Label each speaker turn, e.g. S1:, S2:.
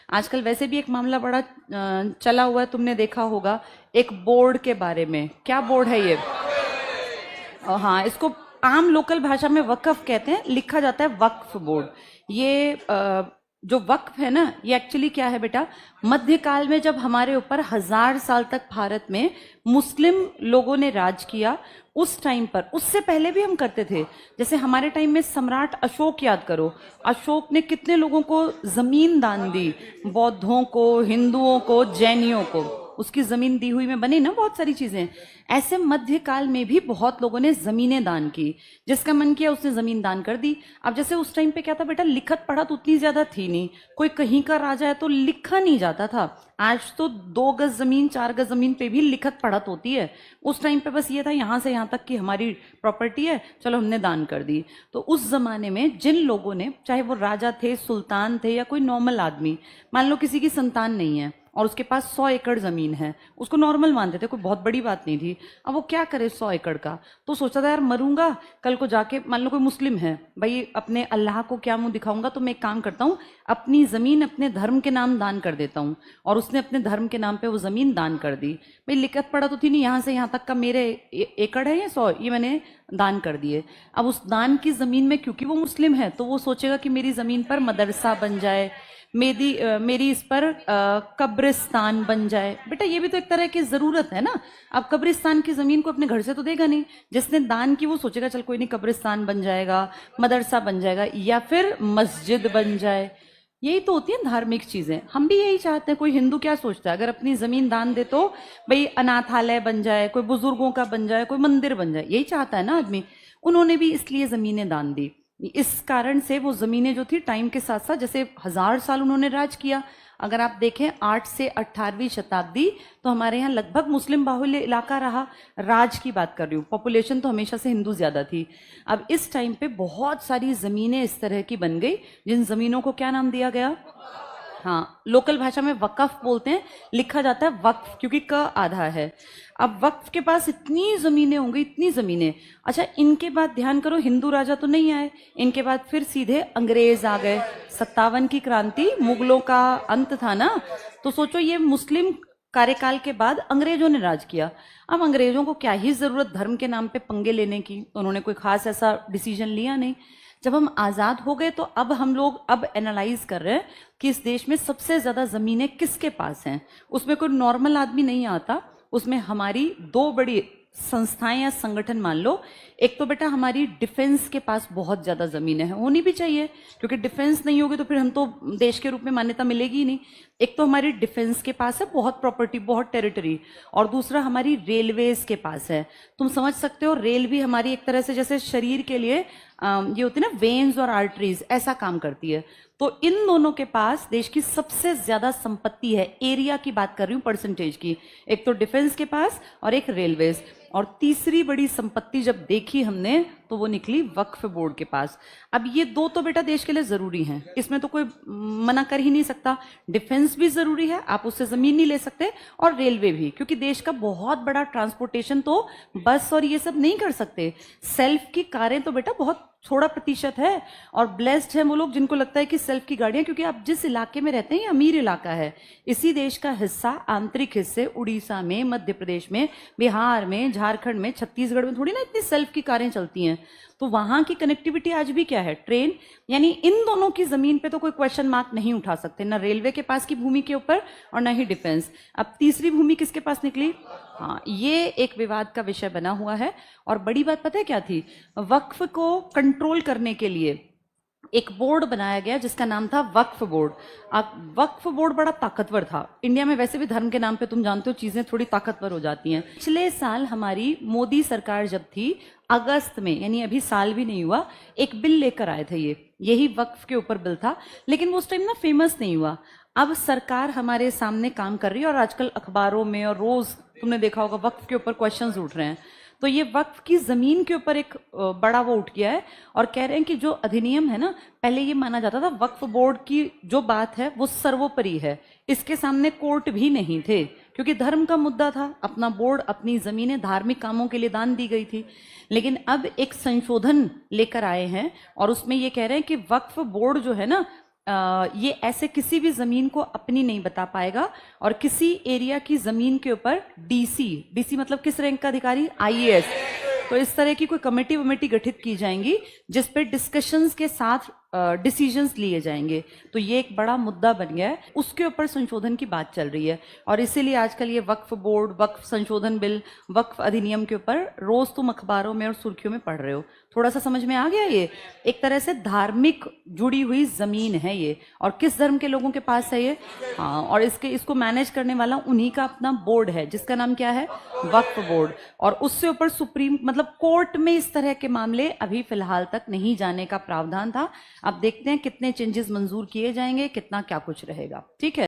S1: आजकल वैसे भी एक मामला बड़ा चला हुआ है, तुमने देखा होगा एक बोर्ड के बारे में। क्या बोर्ड है ये? हाँ, इसको आम लोकल भाषा में वक्फ कहते हैं, लिखा जाता है वक्फ बोर्ड। ये जो वक्फ है ना, ये एक्चुअली क्या है बेटा, मध्यकाल में जब हमारे ऊपर 1000 साल तक भारत में मुस्लिम लोगों ने राज किया, उस टाइम पर, उससे पहले भी हम करते थे। जैसे हमारे टाइम में सम्राट अशोक याद करो, अशोक ने कितने लोगों को जमीन दान दी, बौद्धों को, हिंदुओं को, जैनियों को, उसकी जमीन दी हुई में बनी ना बहुत सारी चीजें। ऐसे मध्यकाल में भी बहुत लोगों ने जमीनें दान की, जिसका मन किया उसने जमीन दान कर दी। अब जैसे उस टाइम पे क्या था बेटा, लिखत पढ़त उतनी ज्यादा थी नहीं, कोई कहीं का राजा है तो लिखा नहीं जाता था। आज तो 2 गज जमीन, 4 गज जमीन पे भी लिखत पढ़त होती है। उस टाइम पे बस ये था यहां से यहां तक की हमारी प्रॉपर्टी है, चलो हमने दान कर दी। तो उस जमाने में जिन लोगों ने, चाहे वो राजा थे, सुल्तान थे, या कोई नॉर्मल आदमी, मान लो किसी की संतान नहीं है और उसके पास 100 एकड़ जमीन है, उसको नॉर्मल मानते थे, कोई बहुत बड़ी बात नहीं थी। अब वो क्या करे 100 एकड़ का, तो सोचा था यार मरूंगा, कल को जाके, मान लो कोई मुस्लिम है भाई, अपने अल्लाह को क्या मुंह दिखाऊंगा, तो मैं एक काम करता हूँ, अपनी जमीन अपने धर्म के नाम दान कर देता हूँ। और उसने अपने धर्म के नाम पे वो जमीन दान कर दी। भाई लिखत पड़ा तो थी नहीं, यहाँ से यहाँ तक का मेरे एकड़ है, ये 100, ये मैंने दान कर दिए। अब उस दान की जमीन में, क्योंकि वो मुस्लिम है, तो वो सोचेगा कि मेरी जमीन पर मदरसा बन जाए, मेरी इस पर कब्रिस्तान बन जाए। बेटा ये भी तो एक तरह की जरूरत है ना। अब कब्रिस्तान की जमीन को अपने घर से तो देगा नहीं, जिसने दान की वो सोचेगा चल कोई नहीं, कब्रिस्तान बन जाएगा, मदरसा बन जाएगा, या फिर मस्जिद बन जाए। यही तो होती है धार्मिक चीजें। हम भी यही चाहते हैं। कोई हिंदू क्या सोचता है, अगर अपनी जमीन दान दे तो भाई अनाथालय बन जाए, कोई बुजुर्गों का बन जाए, कोई मंदिर बन जाए, यही चाहता है ना आदमी। उन्होंने भी इसलिए जमीनें दान दी। इस कारण से वो जमीनें जो थी टाइम के साथ साथ, जैसे 1000 साल उन्होंने राज किया। अगर आप देखें 8 से 18वीं शताब्दी, तो हमारे यहाँ लगभग मुस्लिम बाहुल्य इलाका रहा। राज की बात कर रही हूँ, पॉपुलेशन तो हमेशा से हिंदू ज्यादा थी। अब इस टाइम पे बहुत सारी जमीनें इस तरह की बन गई, जिन जमीनों को क्या नाम दिया गया? हाँ, लोकल भाषा में वक्फ बोलते हैं, लिखा जाता है वक्फ, क्योंकि क आधा है। अब वक्फ के पास इतनी जमीनें होंगी, इतनी जमीनें। अच्छा, इनके बाद ध्यान करो, हिंदू राजा तो नहीं आए, इनके बाद फिर सीधे अंग्रेज आ गए। 57 की क्रांति, मुगलों का अंत था ना, तो सोचो ये मुस्लिम कार्यकाल के बाद अंग्रेजों ने राज किया। अब अंग्रेजों को क्या ही जरूरत धर्म के नाम पे पंगे लेने की, तो उन्होंने कोई खास ऐसा डिसीजन लिया नहीं। जब हम आजाद हो गए, तो अब हम लोग अब एनालाइज कर रहे हैं कि इस देश में सबसे ज्यादा जमीनें किसके पास हैं। उसमें कोई नॉर्मल आदमी नहीं आता, उसमें हमारी 2 बड़ी संस्थाएं या संगठन मान लो। एक तो बेटा हमारी डिफेंस के पास बहुत ज्यादा जमीनें हैं, होनी भी चाहिए, क्योंकि डिफेंस नहीं होगी तो फिर हम तो देश के रूप में मान्यता मिलेगी ही नहीं। एक तो हमारी डिफेंस के पास है बहुत प्रॉपर्टी, बहुत टेरिटरी, और दूसरा हमारी रेलवेज के पास है। तुम समझ सकते हो, रेल भी हमारी एक तरह से जैसे शरीर के लिए ये होती है ना वेन्स और आर्टरीज, ऐसा काम करती है। तो इन दोनों के पास देश की सबसे ज्यादा संपत्ति है, एरिया की बात कर रही हूं, परसेंटेज की। एक तो डिफेंस के पास और एक रेलवेज, और तीसरी बड़ी संपत्ति जब देखी हमने तो वो निकली वक्फ बोर्ड के पास। अब ये 2 तो बेटा देश के लिए जरूरी हैं, इसमें तो कोई मना कर ही नहीं सकता। डिफेंस भी जरूरी है, आप उससे जमीन नहीं ले सकते, और रेलवे भी, क्योंकि देश का बहुत बड़ा ट्रांसपोर्टेशन तो बस और ये सब नहीं कर सकते। सेल्फ की कारें तो बेटा बहुत थोड़ा प्रतिशत है, और ब्लेस्ड है वो लोग जिनको लगता है कि सेल्फ की गाड़ियां, क्योंकि आप जिस इलाके में रहते हैं ये अमीर इलाका है। इसी देश का हिस्सा आंतरिक हिस्से उड़ीसा में, मध्य प्रदेश में, बिहार में, झारखंड में, छत्तीसगढ़ में थोड़ी ना इतनी सेल्फ की कारें चलती हैं। तो वहां की कनेक्टिविटी आज भी क्या है, ट्रेन। यानी इन दोनों की जमीन पे तो कोई क्वेश्चन मार्क नहीं उठा सकते, ना रेलवे के पास की भूमि के ऊपर और ना ही डिफेंस। अब तीसरी भूमि किसके पास निकली? हाँ, ये एक विवाद का विषय बना हुआ है। और बड़ी बात पता है क्या थी? वक्फ को कंट्रोल करने के लिए एक बोर्ड बनाया गया जिसका नाम था वक्फ बोर्ड। अब वक्फ बोर्ड बड़ा ताकतवर था। इंडिया में वैसे भी धर्म के नाम पे तुम जानते हो चीजें थोड़ी ताकतवर हो जाती हैं। पिछले साल हमारी मोदी सरकार जब थी, अगस्त में, यानी अभी साल भी नहीं हुआ, एक बिल लेकर आए थे, यही वक्फ के ऊपर बिल था, लेकिन वो उस टाइम ना फेमस नहीं हुआ। अब सरकार हमारे सामने काम कर रही है, और आजकल अखबारों में और रोज तुमने देखा होगा वक्फ के ऊपर क्वेश्चंस उठ रहे हैं। तो ये वक्फ की जमीन के ऊपर एक बड़ा वो उठ गया है, और कह रहे हैं कि जो अधिनियम है ना, पहले ये माना जाता था वक्फ बोर्ड की जो बात है वो सर्वोपरि है, इसके सामने कोर्ट भी नहीं थे, क्योंकि धर्म का मुद्दा था। अपना बोर्ड, अपनी जमीनें धार्मिक कामों के लिए दान दी गई थी। लेकिन अब एक संशोधन लेकर आए हैं, और उसमें ये कह रहे हैं कि वक्फ बोर्ड जो है ना, ये ऐसे किसी भी जमीन को अपनी नहीं बता पाएगा, और किसी एरिया की जमीन के ऊपर डीसी, डीसी मतलब किस रैंक का अधिकारी, आईएएस, तो इस तरह की कोई कमेटी वमेटी गठित की जाएंगी जिस पे डिस्कशंस के साथ डिसीजंस लिए जाएंगे। तो ये एक बड़ा मुद्दा बन गया है, उसके ऊपर संशोधन की बात चल रही है। और इसीलिए आजकल ये वक्फ बोर्ड, वक्फ संशोधन बिल, वक्फ अधिनियम के ऊपर रोज तुम अखबारों में और सुर्खियों में पढ़ रहे हो। थोड़ा सा समझ में आ गया? ये एक तरह से धार्मिक जुड़ी हुई जमीन है ये, और किस धर्म के लोगों के पास है ये? हाँ, और इसको मैनेज करने वाला उन्हीं का अपना बोर्ड है जिसका नाम क्या है, वक्फ बोर्ड। और उससे ऊपर सुप्रीम मतलब कोर्ट में इस तरह के मामले अभी फिलहाल तक नहीं जाने का प्रावधान था। अब देखते हैं कितने चेंजेस मंजूर किए जाएंगे, कितना क्या कुछ रहेगा। ठीक है।